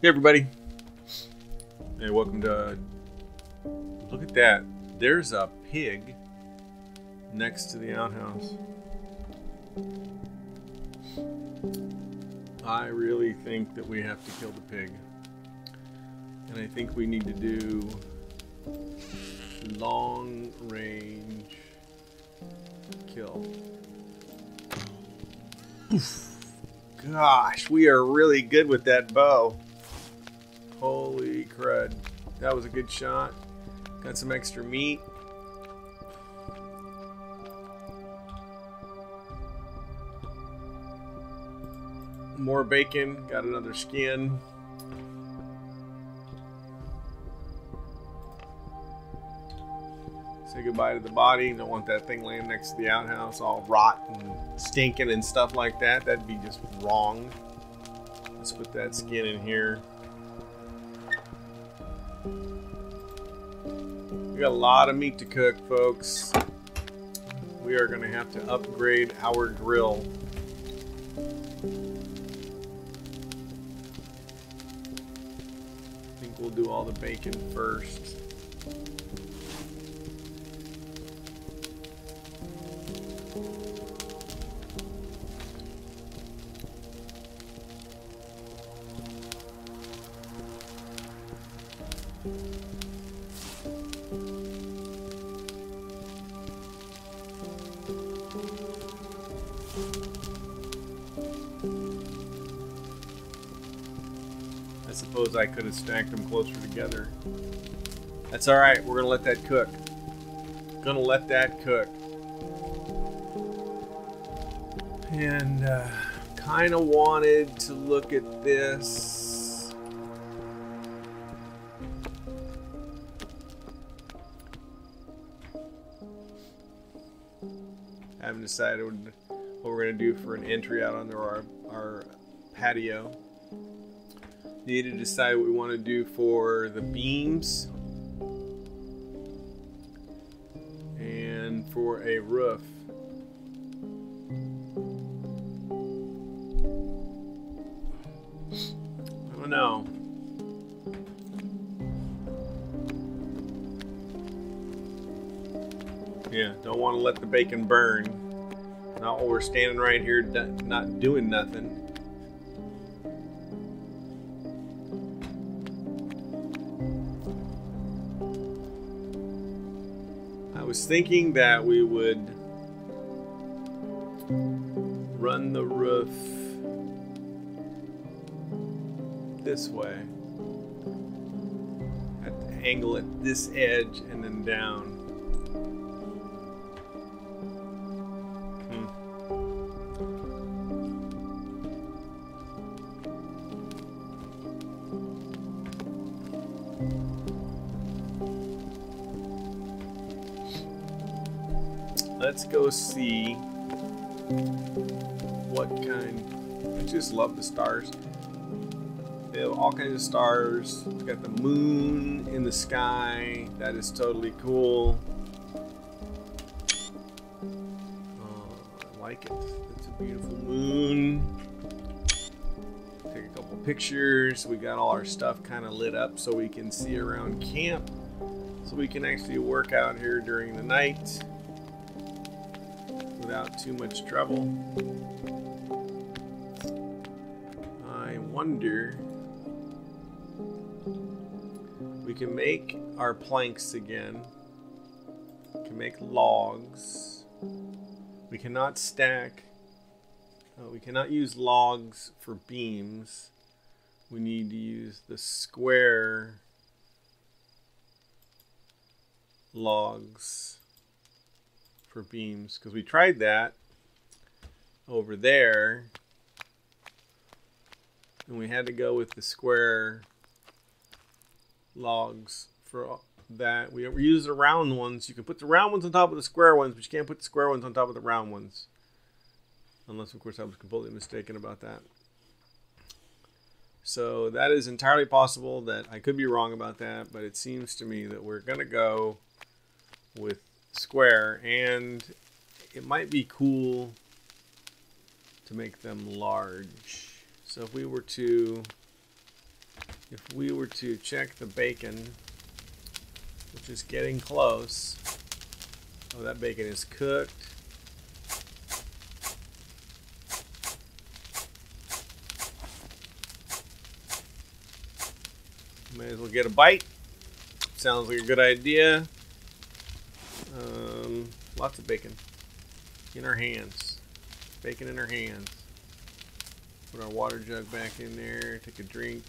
Hey everybody. Hey, welcome to look at that. There's a pig next to the outhouse. I really think that we have to kill the pig. And I think we need to do long range kill. Oof. Gosh, we are really good with that bow. Holy crud. That was a good shot. Got some extra meat. More bacon. Got another skin. Say goodbye to the body. Don't want that thing laying next to the outhouse all rot and stinking and stuff like that. That'd be just wrong. Let's put that skin in here. We got a lot of meat to cook, folks. We are going to have to upgrade our grill. I think we'll do all the bacon first. I suppose I could have stacked them closer together. That's alright, we're gonna let that cook. Gonna let that cook. And kinda wanted to look at this. I haven't decided what we're gonna do for an entry out onto our patio. Need to decide what we want to do for the beams and for a roof. I don't know. Yeah, don't want to let the bacon burn. Not while we're standing right here not doing nothing. I was thinking that we would run the roof this way. At the angle at this edge and then down. Let's go see what kind. I just love the stars. They have all kinds of stars. We've got the moon in the sky. That is totally cool. I like it. It's a beautiful moon. Take a couple pictures. We got all our stuff kind of lit up so we can see around camp. So we can actually work out here during the night without too much trouble. I wonder, we can make our planks again. We can make logs. We cannot stack. We cannot use logs for beams. We need to use the square logs for beams, because we tried that over there and we had to go with the square logs for that. We use the round ones. You can put the round ones on top of the square ones, but you can't put the square ones on top of the round ones, unless of course I was completely mistaken about that. So that is entirely possible that I could be wrong about that, but it seems to me that we're gonna go with square, and it might be cool to make them large. So if we were to if we were to check the bacon, which is getting close. Oh, that bacon is cooked. May as well get a bite. Sounds like a good idea. Lots of bacon in our hands. Bacon in our hands. Put our water jug back in there. Take a drink.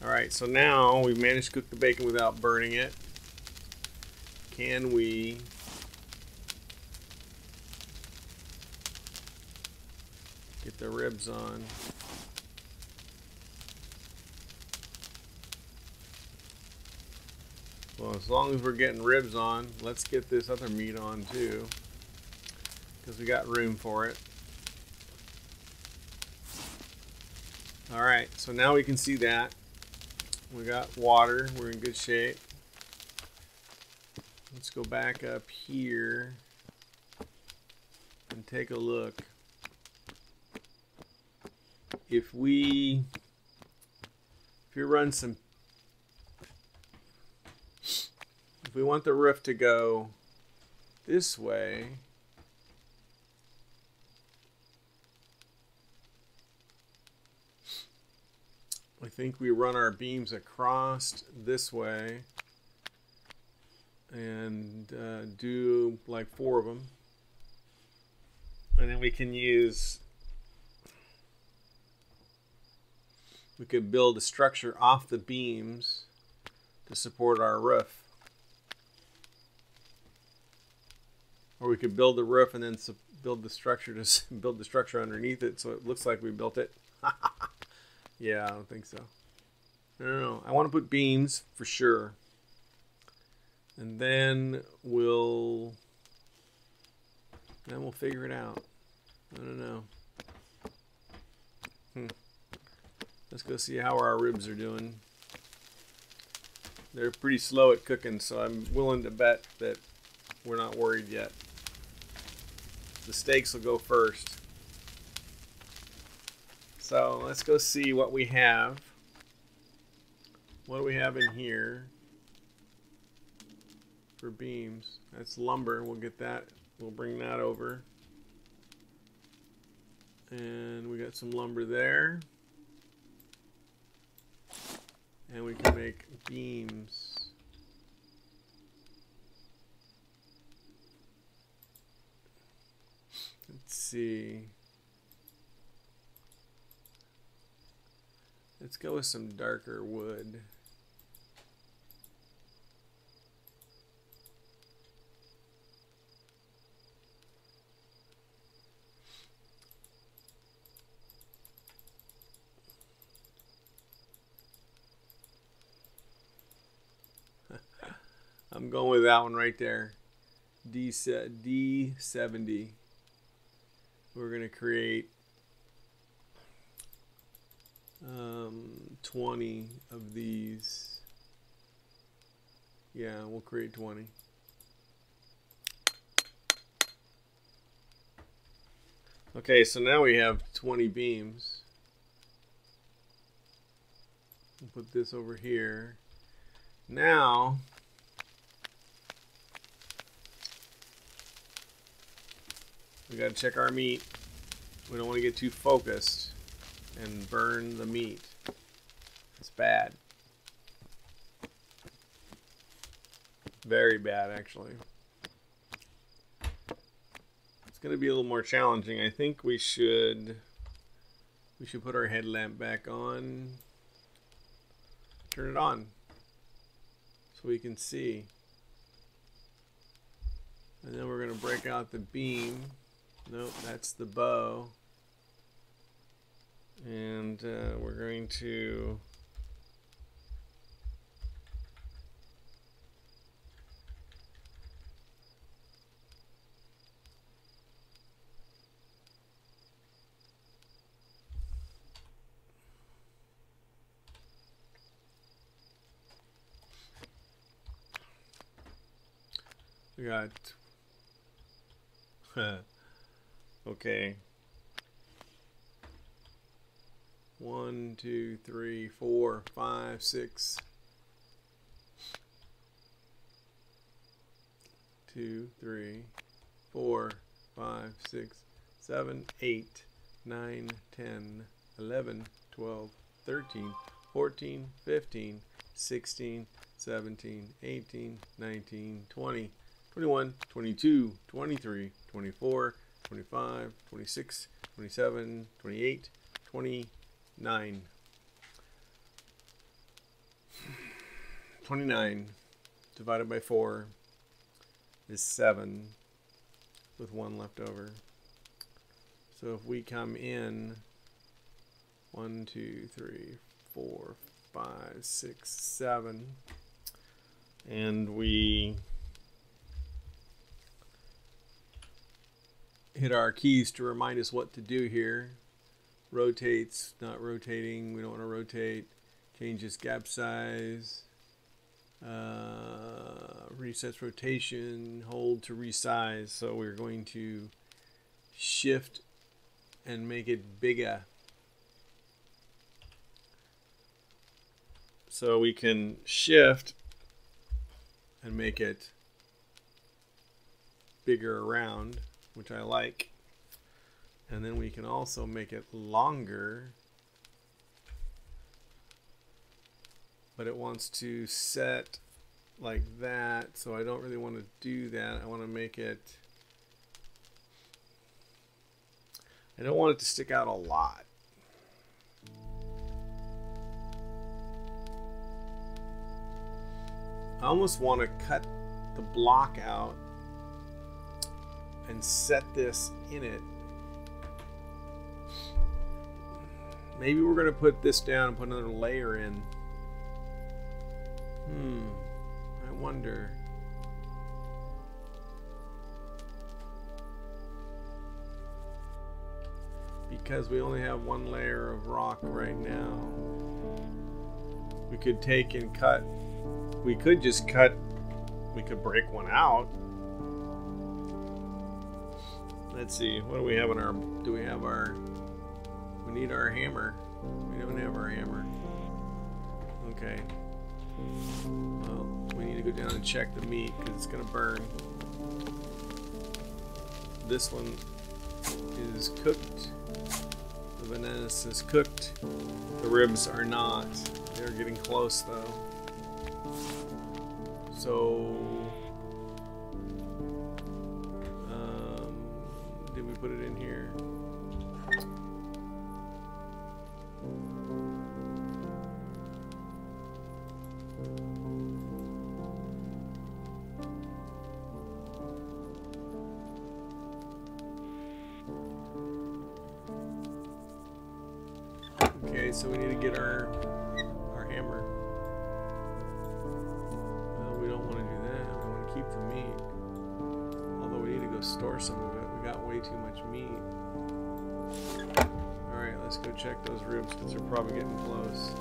Alright, so now we've managed to cook the bacon without burning it. Can we get the ribs on? Well, as long as we're getting ribs on, let's get this other meat on too, because we got room for it. Alright, so now we can see that. We got water, we're in good shape. Let's go back up here and take a look. If we run some, if we want the roof to go this way, I think we run our beams across this way and do like 4 of them, and then we can use, we could build a structure off the beams to support our roof. Or we could build the roof and then build the structure to build the structure underneath it so it looks like we built it. Yeah, I don't think so. I don't know. I want to put beams for sure. And then we'll figure it out. I don't know. Let's go see how our ribs are doing. They're pretty slow at cooking, so I'm willing to bet that we're not worried yet. The steaks will go first. So let's go see what we have. What do we have in here for beams? That's lumber. We'll get that. We'll bring that over. And we got some lumber there. And we can make beams. Let's see. Let's go with some darker wood. I'm going with that one right there. D70. We're going to create 20 of these. Yeah, we'll create 20. Okay, so now we have 20 beams. We'll put this over here. Now, we got to check our meat. We don't want to get too focused and burn the meat. It's bad. Very bad, actually. It's going to be a little more challenging. I think we should put our headlamp back on. Turn it on so we can see. And then we're going to break out the beam. Nope, that's the bow. And we're going to we got okay. 1, 2, 3, 4, 5, 6. 2, 3, 4, 5, 6, 7, 8, 9, 10, 11, 12, 13, 14, 15, 16, 17, 18, 19, 20, 21, 22, 23, 24, 25, 26, 27, 28, 29. 29 divided by 4 is 7 with 1 left over. So if we come in 1, 2, 3, 4, 5, 6, 7, and we hit our keys to remind us what to do here. Rotates, not rotating, we don't want to rotate. Changes gap size. Resets rotation, hold to resize. So we're going to shift and make it bigger. So we can shift and make it bigger around, which I like. And then we can also make it longer, but it wants to set like that, so I don't really want to do that. I want to make it, I don't want it to stick out a lot. I almost want to cut the block out and set this in it. Maybe we're going to put this down and put another layer in. I wonder. Because we only have one layer of rock right now. We could take and cut. We could just cut. We could break one out. Let's see. What do we have in our? Do we have our? We need our hammer. We don't have our hammer. Okay. Well, we need to go down and check the meat because it's going to burn. This one is cooked. The bananas is cooked. The ribs are not. They're getting close though. So, did we put it in here? Okay, so we need to get our hammer. Well, we don't want to do that. We want to keep the meat. Although we need to go store some of it. We got way too much meat. Alright, let's go check those ribs because they're probably getting close.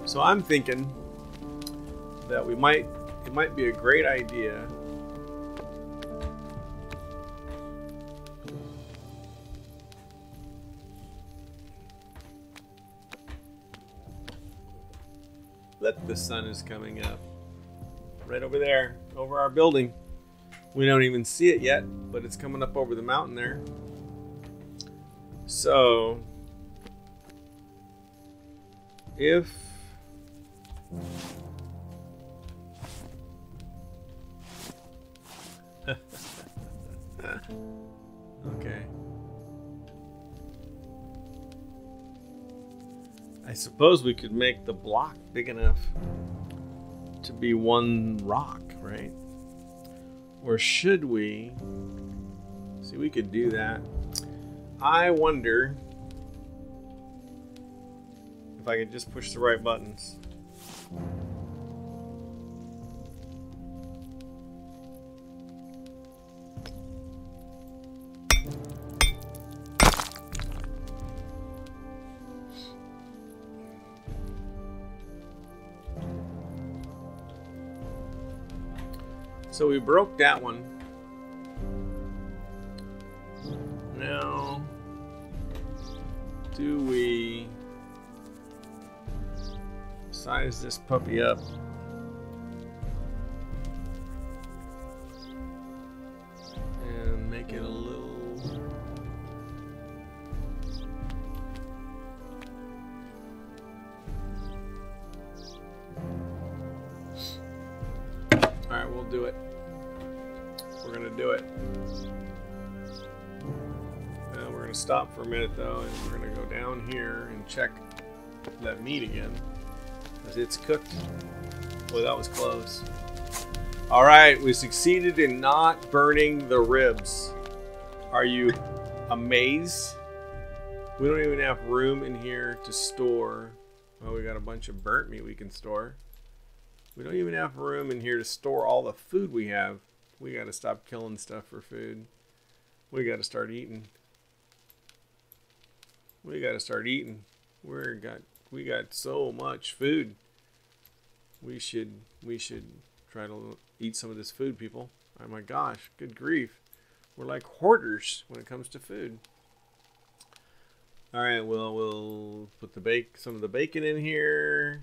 So I'm thinking that it might be a great idea the sun is coming up right over there, over our building. We don't even see it yet, but it's coming up over the mountain there. So if okay, I suppose we could make the block big enough to be one rock, right? Or should we? See, we could do that. I wonder if I could just push the right buttons. So we broke that one. do we size this puppy up? And make it a little... Alright, we'll do it. We're gonna do it. We're gonna stop for a minute though, and we're gonna go down here and check that meat again, because it's cooked. Boy, that was close. Alright, we succeeded in not burning the ribs. Are you amazed? We don't even have room in here to store. Oh, we got a bunch of burnt meat we can store. We don't even have room in here to store all the food we have. We gotta stop killing stuff for food. We gotta start eating. We gotta start eating. We got so much food. We should try to eat some of this food, people. Oh my gosh, good grief. We're like hoarders when it comes to food. All right, well, we'll put some of the bacon in here.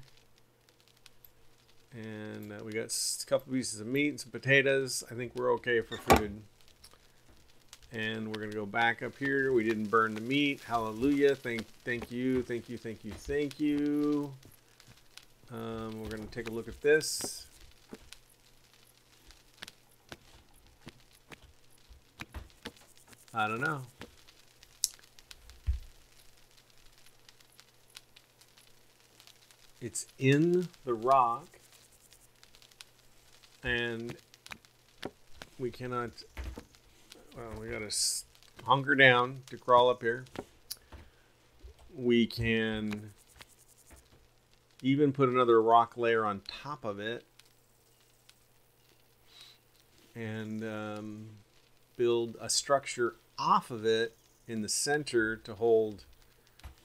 And we got a couple pieces of meat and some potatoes. I think we're okay for food. And we're gonna go back up here. We didn't burn the meat. Hallelujah. Thank you. Thank you. Thank you. Thank you. We're gonna take a look at this. I don't know. It's in the rock. And we cannot, well, we gotta hunker down to crawl up here. We can even put another rock layer on top of it and build a structure off of it in the center to hold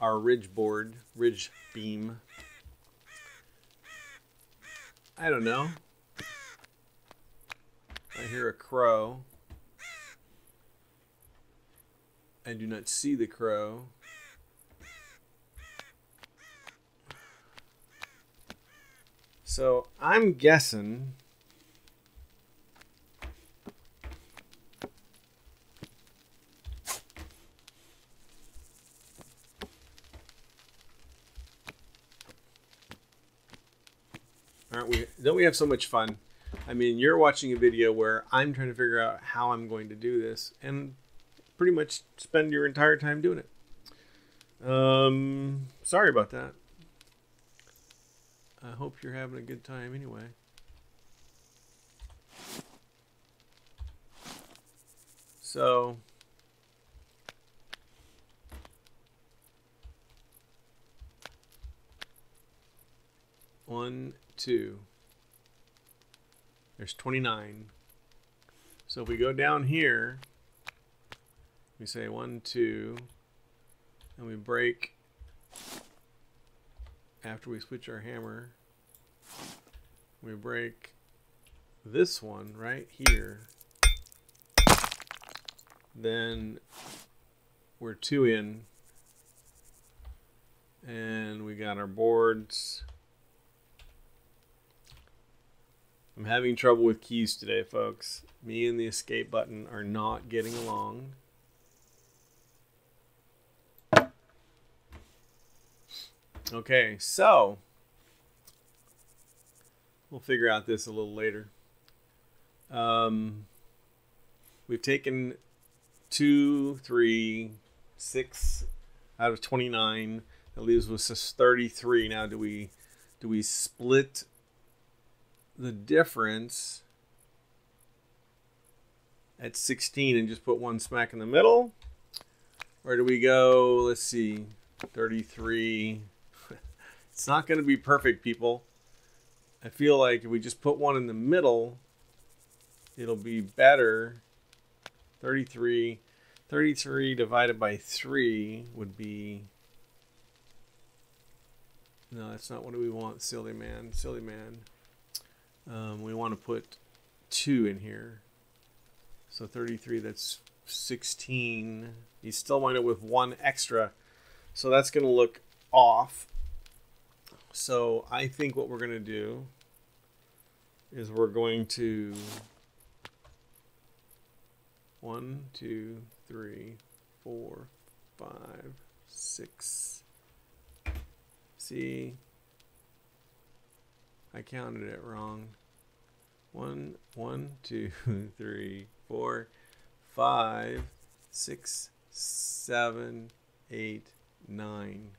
our ridge beam. I don't know. I hear a crow. I do not see the crow. So I'm guessing don't we have so much fun? I mean, you're watching a video where I'm trying to figure out how I'm going to do this and pretty much spend your entire time doing it. Sorry about that. I hope you're having a good time anyway. So, one, two. There's 29. So if we go down here, we say 1, 2, and we break after we switch our hammer. We break this one right here. Then we're 2 in, and we got our boards. I'm having trouble with keys today, folks. Me and the escape button are not getting along. Okay, so we'll figure out this a little later. We've taken 2, 3, 6 out of 29. That leaves us 33. Now, do we split the difference at 16 and just put one smack in the middle? Or do we go, let's see, 33? It's not going to be perfect, people. I feel like if we just put one in the middle, it'll be better. 33 divided by 3 would be... No, that's not what we want, silly man. Silly man. We want to put 2 in here. So 33, that's 16. You still wind up with 1 extra. So that's going to look off. So I think what we're going to do is we're going to 1, 2, 3, 4, 5, 6. See, I counted it wrong. 1, 2, 3, 4, 5, 6, 7, 8, 9.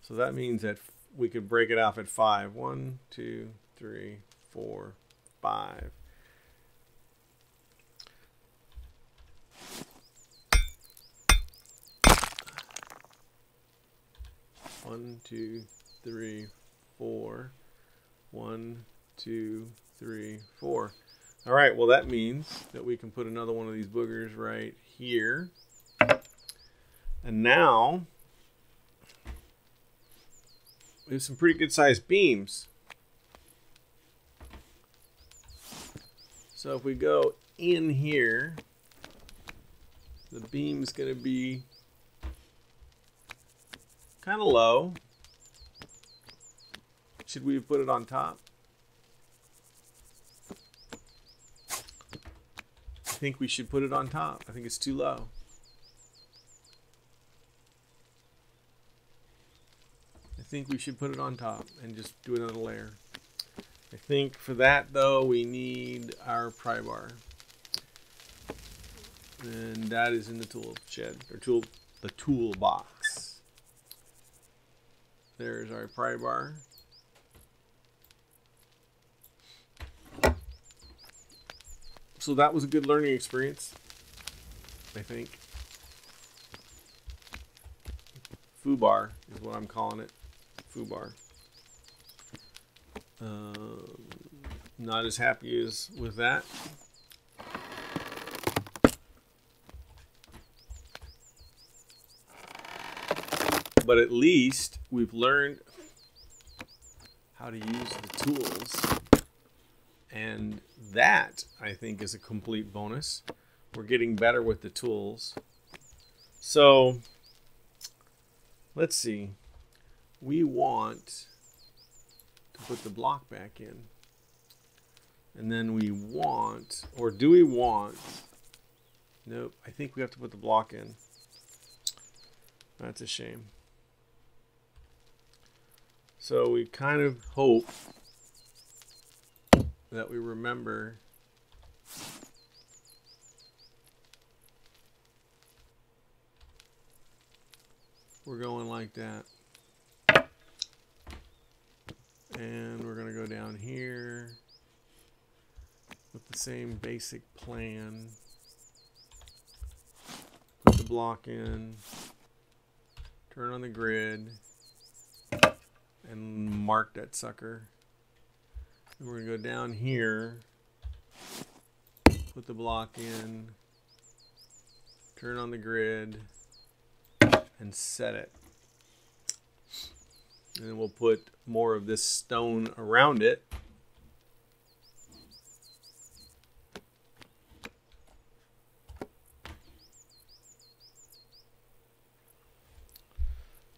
So that means that we could break it off at 5. 1, 2, 3, 4, 5. One, 2, 3, 4. 1, 2, 3, 4. All right, well that means that we can put another one of these boogers right here. And now we have some pretty good sized beams. So if we go in here, the beam's going to be kind of low. Should we put it on top? I think we should put it on top. I think it's too low. I think we should put it on top and just do another layer. I think for that though we need our pry bar. And that is in the tool shed, or the toolbox. There's our pry bar. So that was a good learning experience, I think. Foobar is what I'm calling it. Foobar. Not as happy as with that. But at least we've learned how to use the tools. And that, I think, is a complete bonus. We're getting better with the tools. So, let's see. We want to put the block back in. And then we want, or do we want, nope, I think we have to put the block in. That's a shame. So we kind of hope that we remember we're going like that. And we're going to go down here with the same basic plan. Put the block in, turn on the grid, and mark that sucker. And we're going to go down here, put the block in, turn on the grid, and set it. And then we'll put more of this stone around it.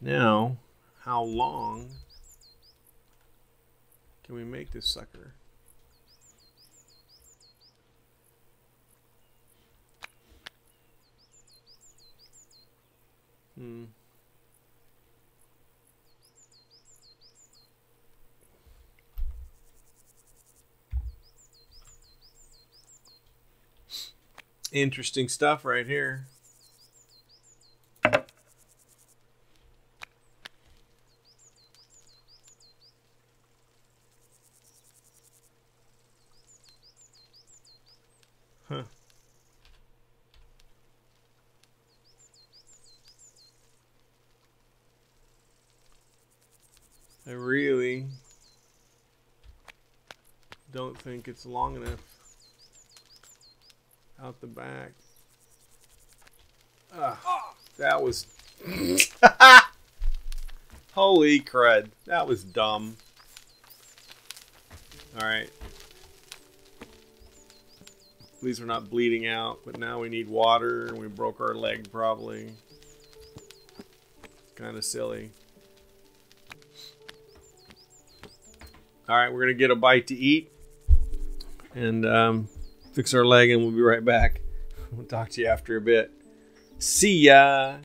Now, how long can we make this sucker? Interesting stuff right here. Huh. I really don't think it's long enough out the back. That was holy crud. That was dumb. Alright. At least we're not bleeding out, but now we need water and we broke our leg probably. kind of silly. All right, we're going to get a bite to eat and fix our leg, and we'll be right back. We'll talk to you after a bit. See ya!